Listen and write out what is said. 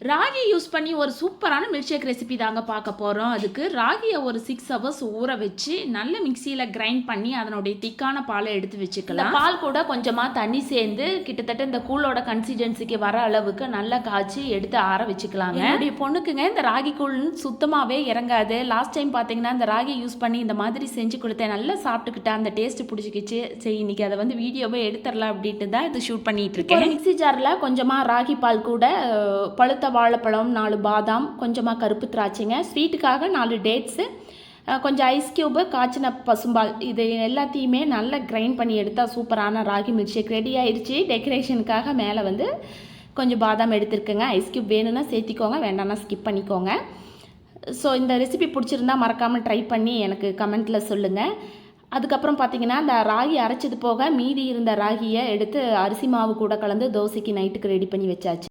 Ragi use பண்ணி ஒரு சூப்பரான மில்க் ஷேக் ரெசிபி தாங்க பார்க்க போகிறோம். அதுக்கு ராகியை ஒரு 6 ஹவர்ஸ் ஊற வச்சு நல்ல மிக்சியில் கிரைண்ட் பண்ணி அதனுடைய திக்கான பாலை எடுத்து வச்சுக்கலாம். பால் கூட கொஞ்சமாக தண்ணி சேர்ந்து கிட்டத்தட்ட இந்த கூழோட கன்சிஸ்டன்சிக்கு வர அளவுக்கு நல்லா காய்ச்சி எடுத்து ஆற வச்சுக்கலாங்க. என்னுடைய பொண்ணுக்குங்க இந்த ராகி கூழ் சுத்தமாகவே இறங்காது. லாஸ்ட் டைம் பார்த்தீங்கன்னா இந்த ராகி யூஸ் பண்ணி இந்த மாதிரி செஞ்சு கொடுத்தேன். நல்லா சாப்பிட்டுக்கிட்டேன். அந்த டேஸ்ட்டு பிடிச்சிக்கிச்சு. சரி, இன்னைக்கு அதை வந்து வீடியோவே எடுத்துடலாம் அப்படின்ட்டு தான் இது ஷூட் பண்ணிட்டு இருக்கேன். மிக்சி ஜாரில் கொஞ்சமாக ராகி பால் கூட பழுத்த வாழைப்பழம், 4 பாதாம், கொஞ்சமாக கருப்பு திராட்சைங்க, ஸ்வீட்டுக்காக 4 டேட்ஸு, கொஞ்சம் ஐஸ் க்யூபு, காய்ச்சின பசும்பால், இது எல்லாத்தையுமே நல்லா கிரைண்ட் பண்ணி எடுத்தால் சூப்பரான ராகி மில்க் ஷேக் ரெடி ஆயிடுச்சு. டெக்கரேஷனுக்காக மேலே வந்து கொஞ்சம் பாதாம் எடுத்துருக்குங்க. ஐஸ் க்யூப் வேணும்னா சேர்த்திக்கோங்க, வேண்டாம்னா ஸ்கிப் பண்ணிக்கோங்க. ஸோ இந்த ரெசிபி பிடிச்சிருந்தா மறக்காமல் ட்ரை பண்ணி எனக்கு கமெண்ட்டில் சொல்லுங்கள். அதுக்கப்புறம் பார்த்திங்கன்னா இந்த ராகி அரைச்சது போக மீதி இருந்த ராகியை எடுத்து அரிசி மாவு கூட கலந்து தோசைக்கு நைட்டுக்கு ரெடி பண்ணி வச்சாச்சு.